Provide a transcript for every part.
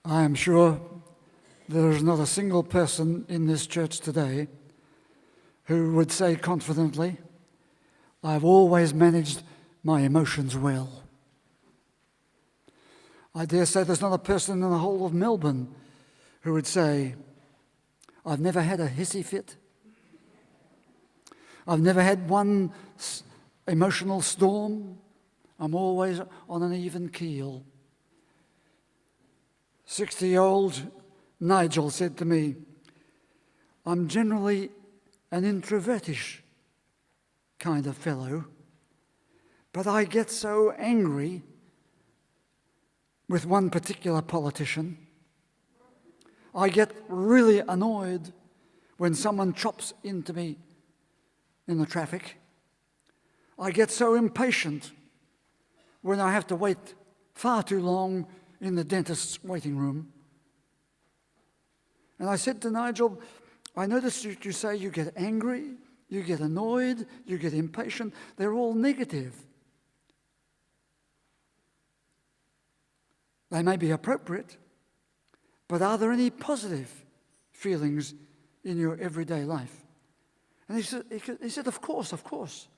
I am sure there is not a single person in this church today who would say confidently, I've always managed my emotions well. I dare say there's not a person in the whole of Melbourne who would say, I've never had a hissy fit. I've never had one emotional storm. I'm always on an even keel. 60-year-old Nigel said to me, I'm generally an introvertish kind of fellow, but I get so angry with one particular politician. I get really annoyed when someone chops into me in the traffic. I get so impatient when I have to wait far too long in the dentist's waiting room. And I said to Nigel, I noticed you say you get angry, you get annoyed, you get impatient. They're all negative. They may be appropriate, but are there any positive feelings in your everyday life? And he said, of course.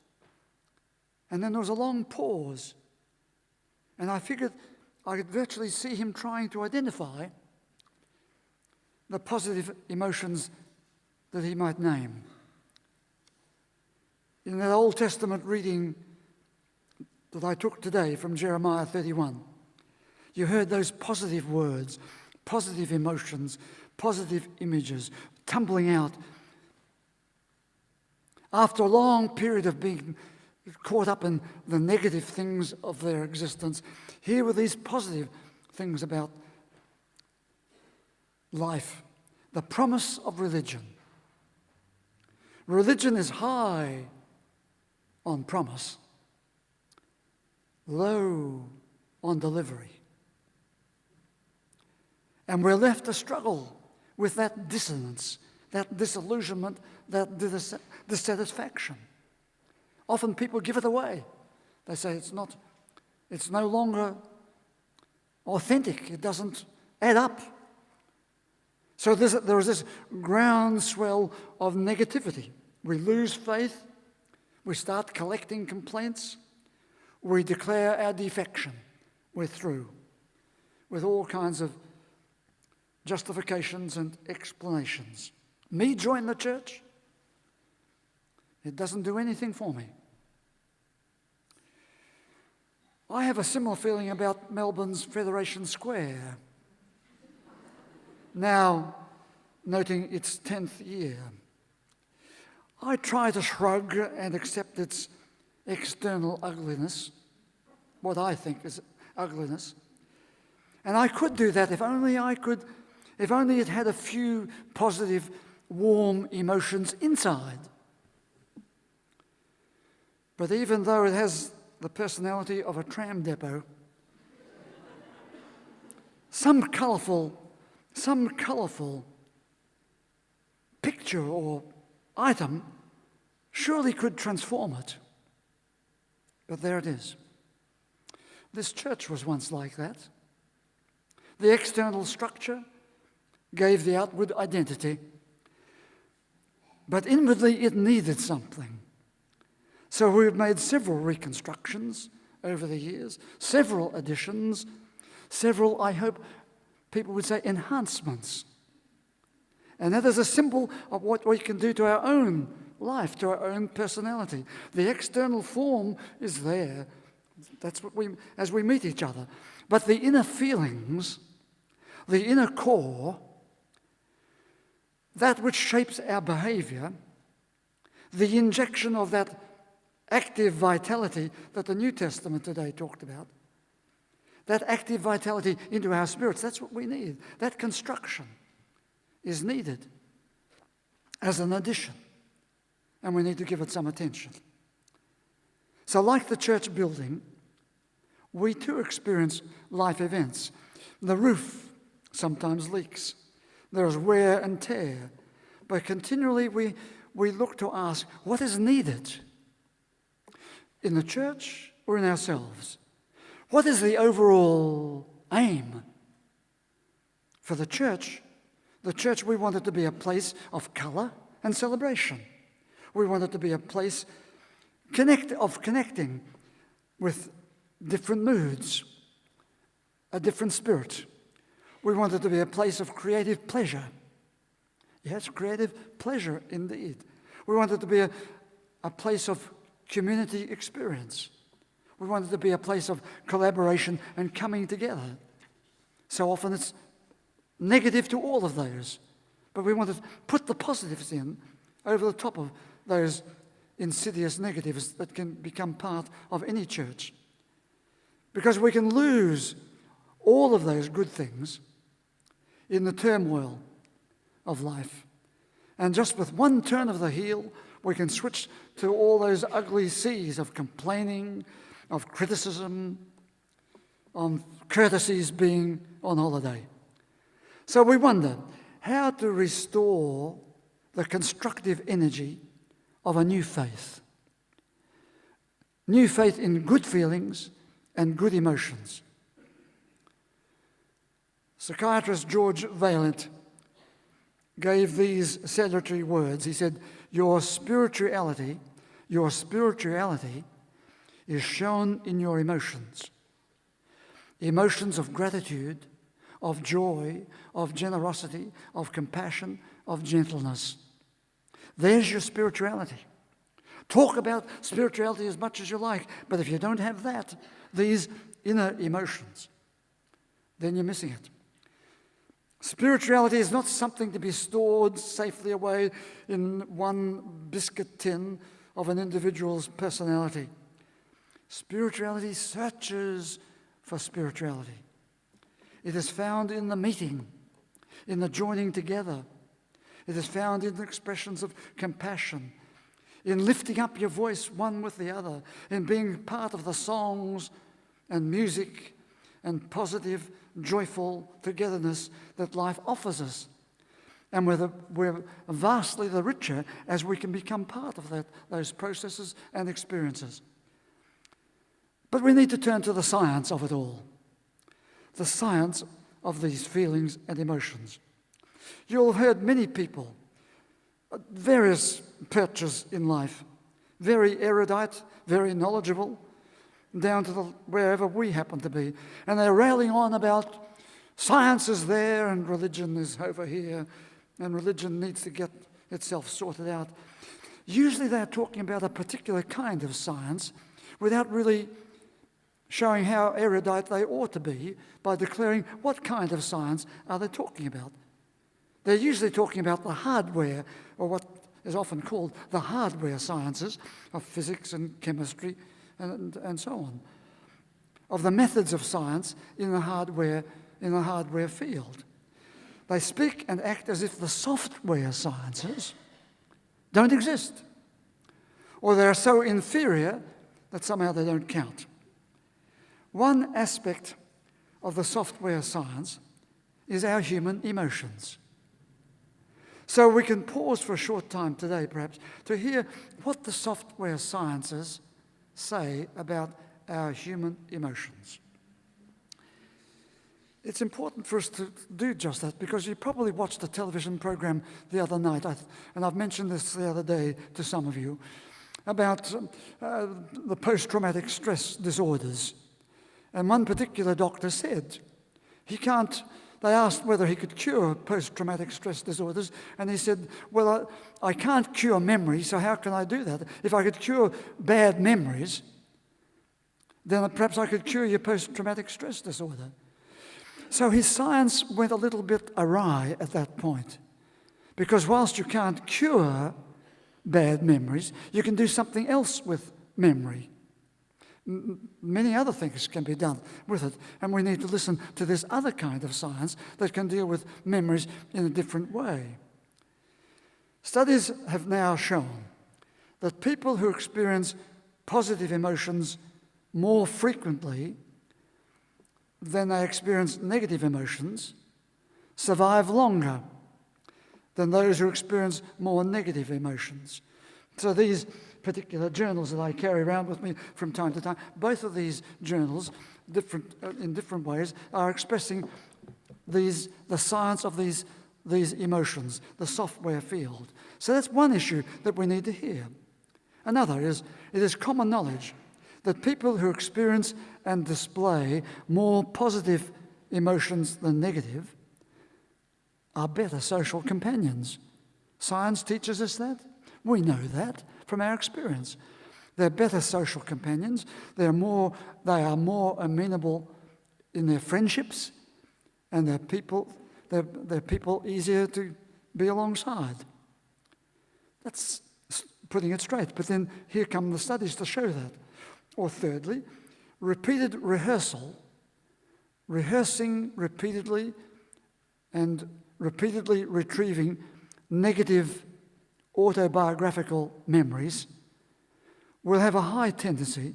And then there was a long pause. And I figured I could virtually see him trying to identify the positive emotions that he might name. In that Old Testament reading that I took today from Jeremiah 31, you heard those positive words, positive emotions, positive images tumbling out. After a long period of being caught up in the negative things of their existence, here were these positive things about life. The promise of religion. Religion is high on promise, low on delivery. And we're left to struggle with that dissonance, that disillusionment, that dissatisfaction. Often people give it away. They say it's no longer authentic. It doesn't add up. So there is this groundswell of negativity. We lose faith. We start collecting complaints. We declare our defection. We're through with all kinds of justifications and explanations. Me join the church? It doesn't do anything for me. I have a similar feeling about Melbourne's Federation Square, now noting its 10th year. I try to shrug and accept its external ugliness, what I think is ugliness. And I could do that if only it had a few positive, warm emotions inside. But even though it has the personality of a tram depot, some colourful picture or item surely could transform it. But there it is. This church was once like that. The external structure gave the outward identity, but inwardly it needed something. So we've made several reconstructions over the years, several additions, several, I hope people would say, enhancements. And that is a symbol of what we can do to our own life, to our own personality. The external form is there. That's what as we meet each other. But the inner feelings, the inner core, that which shapes our behavior, the injection of that active vitality that the New Testament today talked about, that active vitality into our spirits, that's what we need. That construction is needed as an addition, and we need to give it some attention. So like the church building, we too experience life events. The roof sometimes leaks. There's wear and tear. But continually we look to ask, what is needed in the church or in ourselves? What is the overall aim? For the church, we want it to be a place of colour and celebration. We want it to be a place of connecting with different moods, a different spirit. We want it to be a place of creative pleasure. Yes, creative pleasure indeed. We want it to be a place of community experience. We want it to be a place of collaboration and coming together. So often it's negative to all of those, but we want to put the positives in over the top of those insidious negatives that can become part of any church. Because we can lose all of those good things in the turmoil of life. And just with one turn of the heel, we can switch to all those ugly seas of complaining, of criticism, on courtesies being on holiday. So we wonder how to restore the constructive energy of a new faith. New faith in good feelings and good emotions. Psychiatrist George Vaillant gave these salutary words. He said, your spirituality is shown in your emotions. Emotions of gratitude, of joy, of generosity, of compassion, of gentleness. There's your spirituality. Talk about spirituality as much as you like, but if you don't have that, these inner emotions, then you're missing it. Spirituality is not something to be stored safely away in one biscuit tin of an individual's personality. Spirituality searches for spirituality. It is found in the meeting, in the joining together. It is found in the expressions of compassion, in lifting up your voice one with the other, in being part of the songs and music and positive, joyful togetherness that life offers us. And we're vastly the richer as we can become part of those processes and experiences. But we need to turn to the science of it all, the science of these feelings and emotions. You'll have heard many people at various perches in life, very erudite, very knowledgeable, down to wherever we happen to be. And they're railing on about science is there and religion is over here, and religion needs to get itself sorted out. Usually they're talking about a particular kind of science without really showing how erudite they ought to be by declaring what kind of science are they talking about. They're usually talking about the hardware, or what is often called the hardware sciences of physics and chemistry and so on, of the methods of science in the hardware field. They speak and act as if the software sciences don't exist, or they're so inferior that somehow they don't count. One aspect of the software science is our human emotions. So we can pause for a short time today, perhaps, to hear what the software sciences say about our human emotions. It's important for us to do just that, because you probably watched a television program the other night, and I've mentioned this the other day to some of you, about the post-traumatic stress disorders. And one particular doctor said they asked whether he could cure post-traumatic stress disorders, and he said, well, I can't cure memory, so how can I do that? If I could cure bad memories, then perhaps I could cure your post-traumatic stress disorder. So his science went a little bit awry at that point, because whilst you can't cure bad memories, you can do something else with memory. Many other things can be done with it, and we need to listen to this other kind of science that can deal with memories in a different way. Studies have now shown that people who experience positive emotions more frequently than they experience negative emotions survive longer than those who experience more negative emotions. So these particular journals that I carry around with me from time to time, both of these journals, in different ways, are expressing the science of these emotions, the software field. So that's one issue that we need to hear. Another is, it is common knowledge that people who experience and display more positive emotions than negative are better social companions. Science teaches us that. We know that from our experience. They're better social companions. They are more amenable in their friendships, and they're people easier to be alongside. That's putting it straight. But then here come the studies to show that. Or thirdly, repeated rehearsing repeatedly and repeatedly retrieving negative autobiographical memories will have a high tendency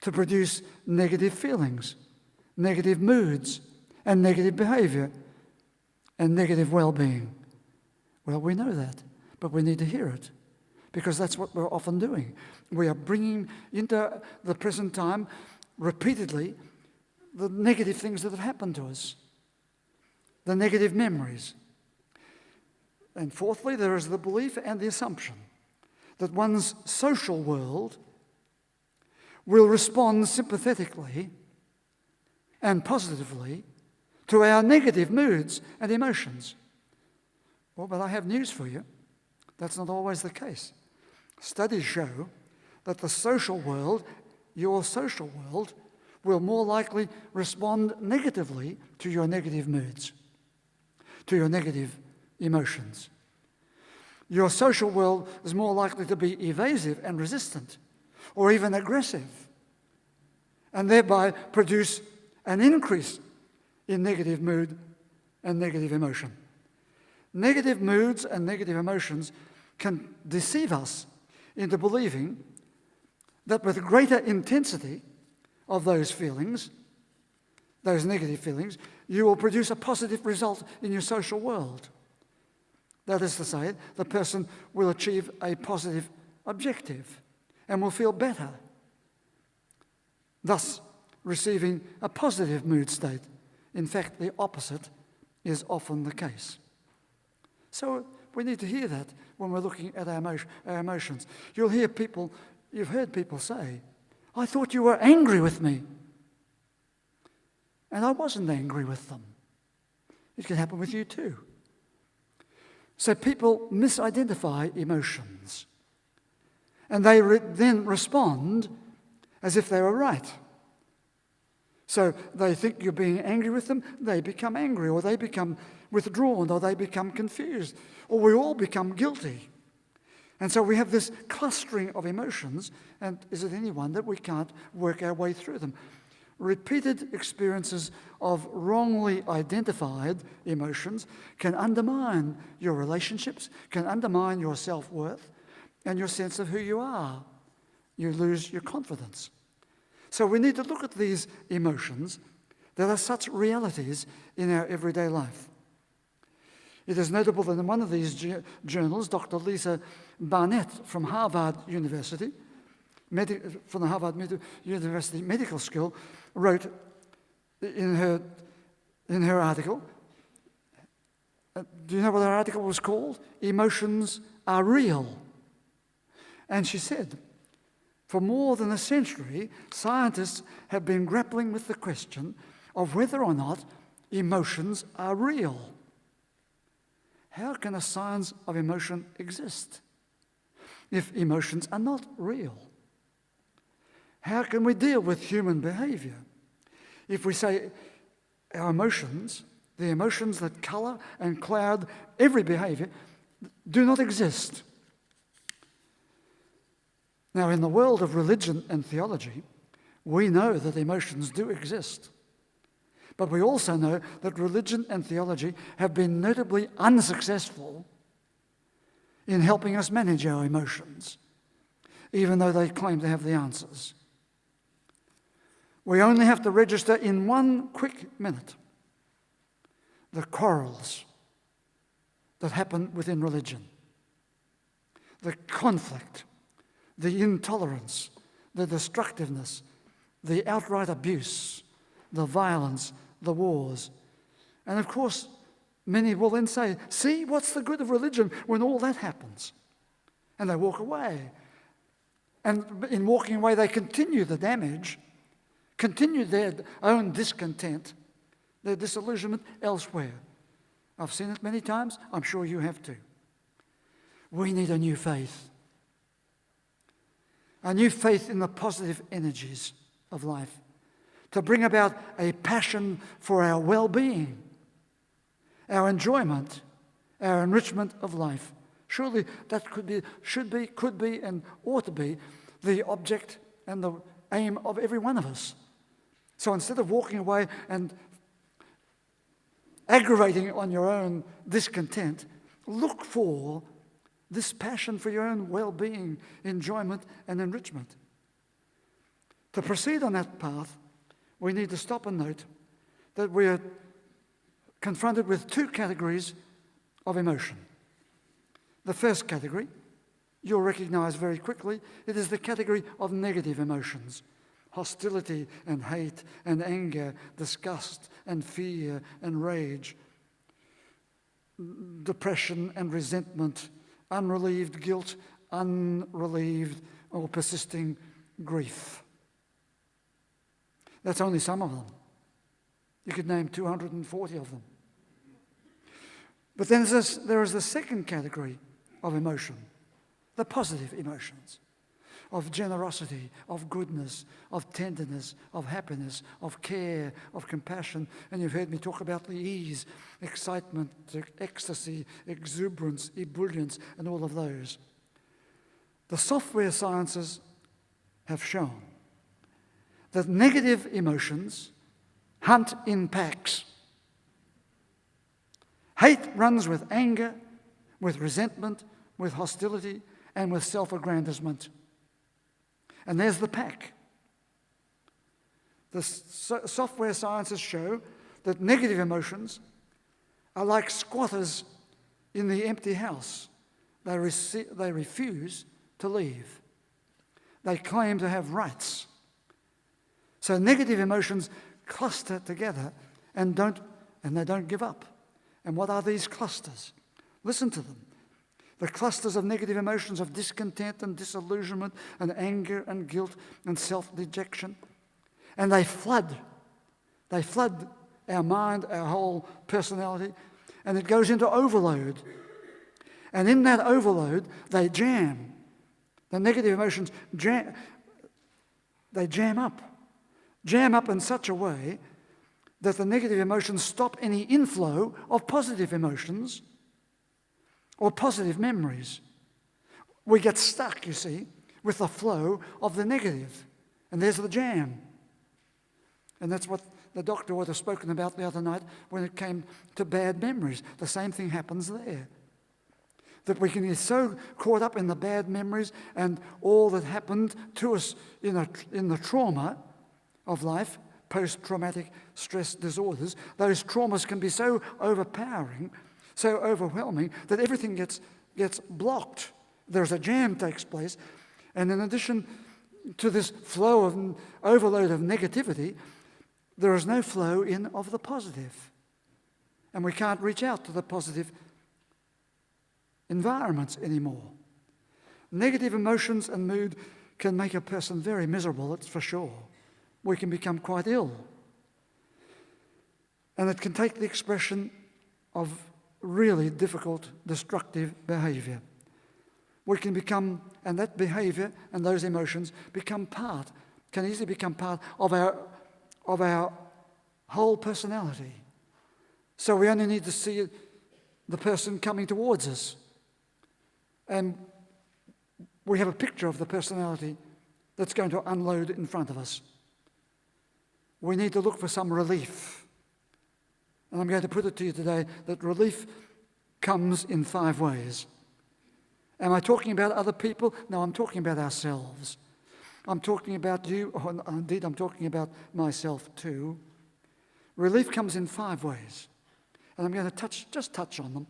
to produce negative feelings, negative moods, and negative behaviour, and negative well-being. Well, we know that, but we need to hear it, because that's what we're often doing. We are bringing into the present time repeatedly the negative things that have happened to us, the negative memories. And fourthly, there is the belief and the assumption that one's social world will respond sympathetically and positively to our negative moods and emotions. Well, but I have news for you. That's not always the case. Studies show that the social world, your social world, will more likely respond negatively to your negative moods, to your negative emotions. Your social world is more likely to be evasive and resistant, or even aggressive, and thereby produce an increase in negative mood and negative emotion. Negative moods and negative emotions can deceive us into believing that with greater intensity of those feelings, those negative feelings, you will produce a positive result in your social world. That is to say, the person will achieve a positive objective and will feel better, thus receiving a positive mood state. In fact, the opposite is often the case. So we need to hear that when we're looking at our emotions. You've heard people say, I thought you were angry with me. And I wasn't angry with them. It can happen with you too. So people misidentify emotions. And they then respond as if they were right. So they think you're being angry with them, they become angry, or they become withdrawn, or they become confused, or we all become guilty. And so we have this clustering of emotions, and is it any wonder we can't work our way through them? Repeated experiences of wrongly identified emotions can undermine your relationships, can undermine your self-worth, and your sense of who you are. You lose your confidence. So we need to look at these emotions that are such realities in our everyday life. It is notable that in one of these journals, Dr. Lisa Barnett from Harvard University, from the Harvard University Medical School, wrote in her article, do you know what her article was called? Emotions Are Real. And she said, for more than a century, scientists have been grappling with the question of whether or not emotions are real. How can a science of emotion exist if emotions are not real? How can we deal with human behavior if we say our emotions, the emotions that colour and cloud every behavior, do not exist? Now, in the world of religion and theology, we know that emotions do exist. But we also know that religion and theology have been notably unsuccessful in helping us manage our emotions, even though they claim to have the answers. We only have to register in 1 quick minute the quarrels that happen within religion, the conflict, the intolerance, the destructiveness, the outright abuse, the violence, the wars. And of course, many will then say, see, what's the good of religion when all that happens? And they walk away. And in walking away, they continue the damage, continue their own discontent, their disillusionment elsewhere. I've seen it many times. I'm sure you have too. We need a new faith. A new faith in the positive energies of life to bring about a passion for our well-being, our enjoyment, our enrichment of life. Surely that could be, and ought to be the object and the aim of every one of us. So instead of walking away and aggravating on your own discontent, look for this passion for your own well-being, enjoyment, and enrichment. To proceed on that path, we need to stop and note that we are confronted with two categories of emotion. The first category, you'll recognize very quickly, it is the category of negative emotions. Hostility and hate and anger, disgust and fear and rage, depression and resentment, unrelieved guilt, unrelieved or persisting grief. That's only some of them. You could name 240 of them. But then there is the second category of emotion, the positive emotions, of generosity, of goodness, of tenderness, of happiness, of care, of compassion. And you've heard me talk about the ease, excitement, ecstasy, exuberance, ebullience, and all of those. The software sciences have shown that negative emotions hunt in packs. Hate runs with anger, with resentment, with hostility, and with self-aggrandizement. And there's the pack. The software sciences show that negative emotions are like squatters in the empty house. They refuse to leave. They claim to have rights. So negative emotions cluster together and they don't give up. And what are these clusters? Listen to them. The clusters of negative emotions of discontent and disillusionment and anger and guilt and self-dejection. And they flood our mind, our whole personality, and it goes into overload. And in that overload, they jam. The negative emotions jam up in such a way that the negative emotions stop any inflow of positive emotions or positive memories. We get stuck, you see, with the flow of the negative. And there's the jam. And that's what the doctor would have spoken about the other night when it came to bad memories. The same thing happens there. That we can get so caught up in the bad memories and all that happened to us in the trauma of life, post-traumatic stress disorders. Those traumas can be so overpowering, so overwhelming, that everything gets blocked. There's a jam takes place. And in addition to this flow of overload of negativity, there is no flow in of the positive. And we can't reach out to the positive environments anymore. Negative emotions and mood can make a person very miserable, that's for sure. We can become quite ill. And it can take the expression of really difficult, destructive behavior. We can become, and that behavior and those emotions can easily become part of our whole personality. So we only need to see the person coming towards us. And we have a picture of the personality that's going to unload in front of us. We need to look for some relief. And I'm going to put it to you today that relief comes in 5 ways. Am I talking about other people? No, I'm talking about ourselves. I'm talking about you, or indeed I'm talking about myself too. Relief comes in 5 ways. And I'm going to just touch on them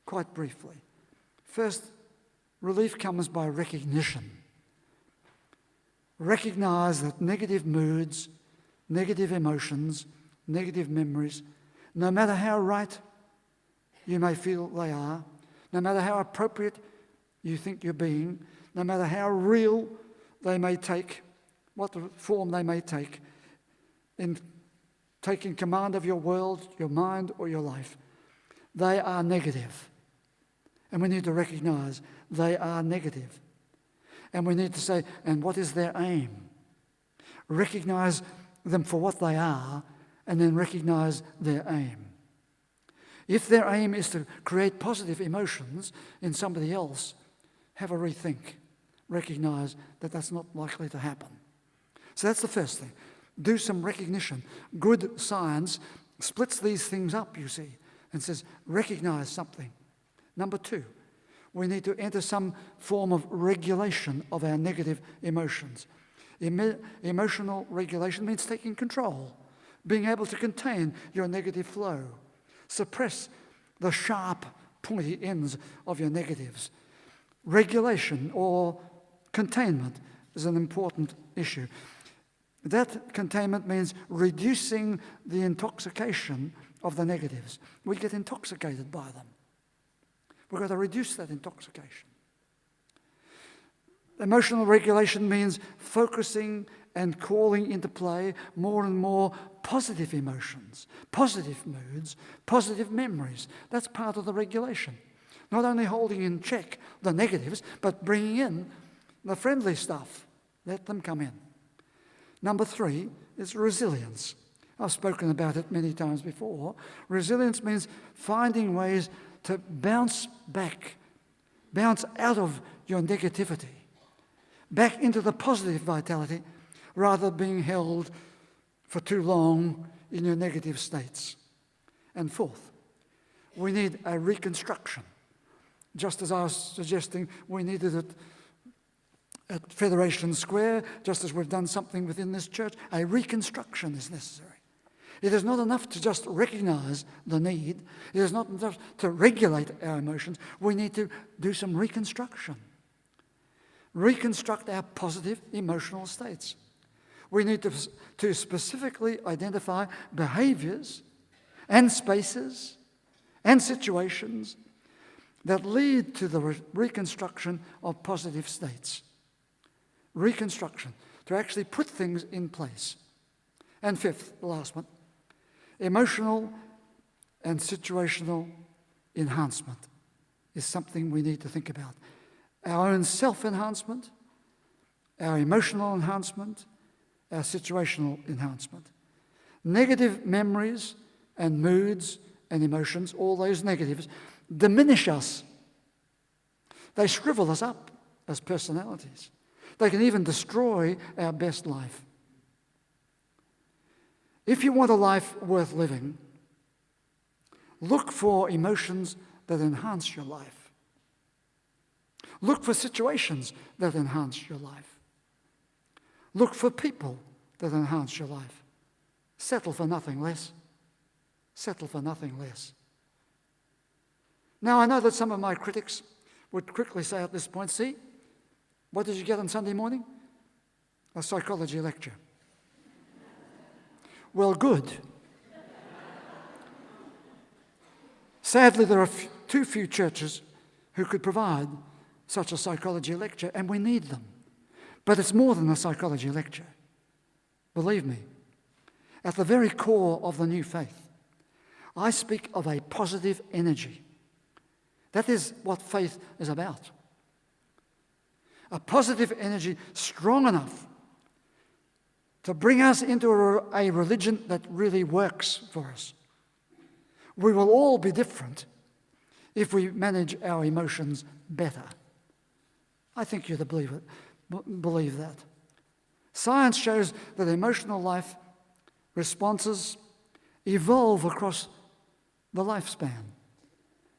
quite briefly. First, relief comes by recognition. Recognize that negative moods, negative emotions, negative memories, No matter how right you may feel they are, no matter how appropriate you think you're being, no matter how real they may take, what form they may take in taking command of your world, your mind, or your life, they are negative. And we need to recognize they are negative. And we need to say, and what is their aim? Recognize them for what they are, and then recognize their aim. If their aim is to create positive emotions in somebody else, have a rethink. Recognize that that's not likely to happen. So that's the first thing. Do some recognition. Good science splits these things up, you see, and says, recognize something. Number two, we need to enter some form of regulation of our negative emotions. Emotional regulation means taking control, being able to contain your negative flow, suppress the sharp, pointy ends of your negatives. Regulation or containment is an important issue. That containment means reducing the intoxication of the negatives. We get intoxicated by them. We've got to reduce that intoxication. Emotional regulation means focusing and calling into play more and more positive emotions, positive moods, positive memories. That's part of the regulation. Not only holding in check the negatives, but bringing in the friendly stuff. Let them come in. Number three is resilience. I've spoken about it many times before. Resilience means finding ways to bounce back, bounce out of your negativity, back into the positive vitality, rather than being held for too long in your negative states. And fourth, we need a reconstruction. Just as I was suggesting we needed it at Federation Square, just as we've done something within this church, a reconstruction is necessary. It is not enough to just recognize the need. It is not enough to regulate our emotions. We need to do some reconstruction. Reconstruct our positive emotional states. We need to specifically identify behaviors and spaces and situations that lead to the reconstruction of positive states. Reconstruction, to actually put things in place. And fifth, the last one, emotional and situational enhancement is something we need to think about. Our own self-enhancement, our emotional enhancement, our situational enhancement. Negative memories and moods and emotions, all those negatives, diminish us. They shrivel us up as personalities. They can even destroy our best life. If you want a life worth living, look for emotions that enhance your life. Look for situations that enhance your life. Look for people that enhance your life. Settle for nothing less. Settle for nothing less. Now, I know that some of my critics would quickly say at this point, see, what did you get on Sunday morning? A psychology lecture. Well, good. Sadly, there are too few churches who could provide such a psychology lecture, and we need them. But it's more than a psychology lecture. Believe me, at the very core of the new faith, I speak of a positive energy. That is what faith is about. A positive energy strong enough to bring us into a religion that really works for us. We will all be different if we manage our emotions better. I think you'd believe that. Science shows that emotional life responses evolve across the lifespan.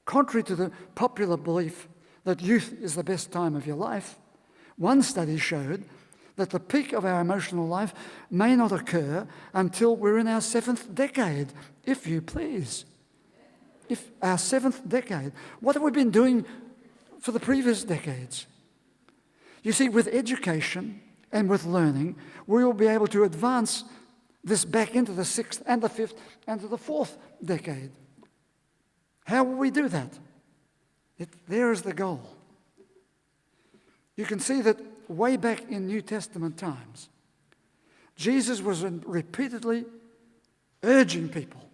Contrary to the popular belief that youth is the best time of your life, one study showed that the peak of our emotional life may not occur until we're in our 7th decade, if you please. If our 7th decade. What have we been doing for the previous decades? You see, with education and with learning, we will be able to advance this back into the 6th and the 5th and to the 4th decade. How will we do that? There is the goal. You can see that way back in New Testament times, Jesus was repeatedly urging people,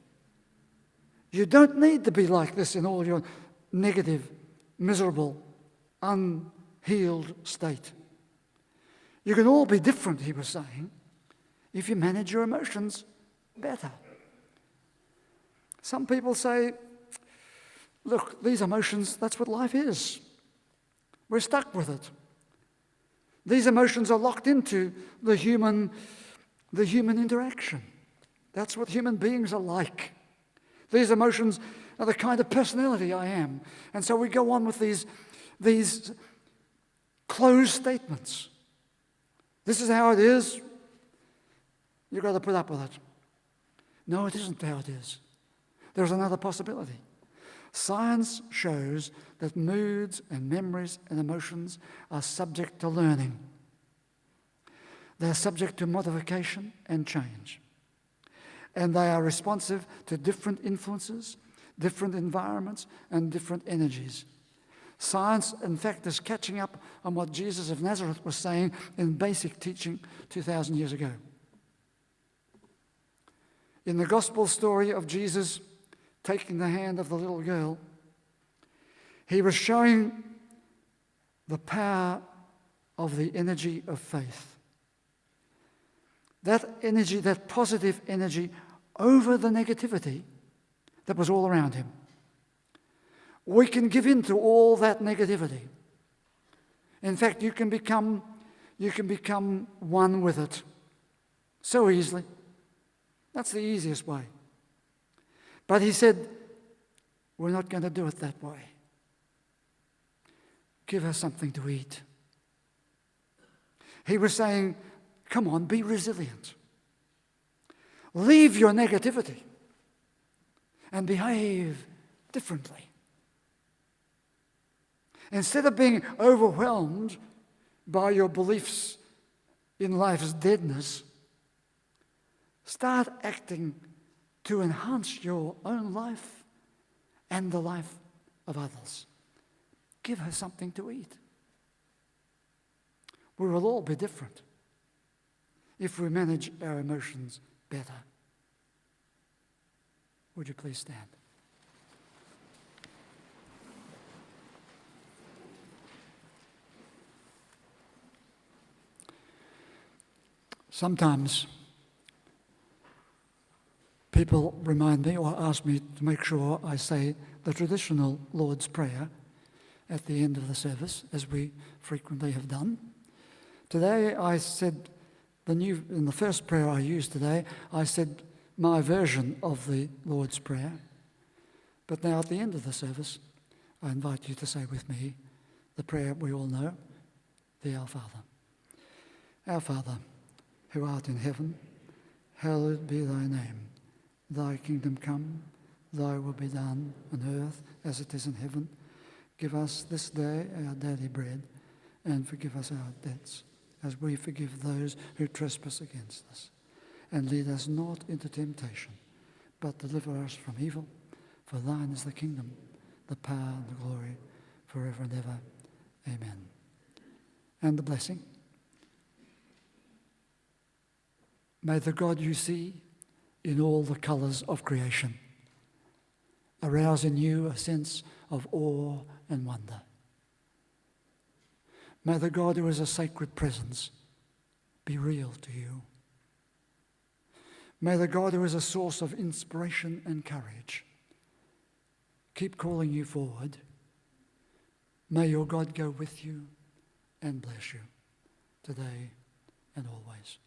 you don't need to be like this in all your negative, miserable, unhealed state. You can all be different, he was saying, if you manage your emotions better. Some people say, look, these emotions, that's what life is. We're stuck with it. These emotions are locked into the human interaction. That's what human beings are like. These emotions are the kind of personality I am. And so we go on with these closed statements. This is how it is. You've got to put up with it. No, it isn't how it is. There's another possibility. Science shows that moods and memories and emotions are subject to learning. They're subject to modification and change. And they are responsive to different influences, different environments, and different energies. Science, in fact, is catching up on what Jesus of Nazareth was saying in basic teaching 2,000 years ago. In the gospel story of Jesus taking the hand of the little girl, he was showing the power of the energy of faith. That energy, that positive energy over the negativity that was all around him. We can give in to all that negativity. In fact, you can become one with it so easily. That's the easiest way. But he said, we're not going to do it that way. Give her something to eat. He was saying, come on, be resilient. Leave your negativity and behave differently. Instead of being overwhelmed by your beliefs in life's deadness, start acting to enhance your own life and the life of others. Give her something to eat. We will all be different if we manage our emotions better. Would you please stand? Sometimes people remind me or ask me to make sure I say the traditional Lord's Prayer at the end of the service, as we frequently have done. Today I said, in the first prayer I used today, I said my version of the Lord's Prayer. But now at the end of the service, I invite you to say with me the prayer we all know, the Our Father. Our Father, who art in heaven, hallowed be thy name. Thy kingdom come, thy will be done on earth as it is in heaven. Give us this day our daily bread, and forgive us our debts, as we forgive those who trespass against us. And lead us not into temptation, but deliver us from evil. For thine is the kingdom, the power, and the glory, forever and ever. Amen. And the blessing. May the God you see in all the colours of creation arouse in you a sense of awe and wonder. May the God who is a sacred presence be real to you. May the God who is a source of inspiration and courage keep calling you forward. May your God go with you and bless you today and always.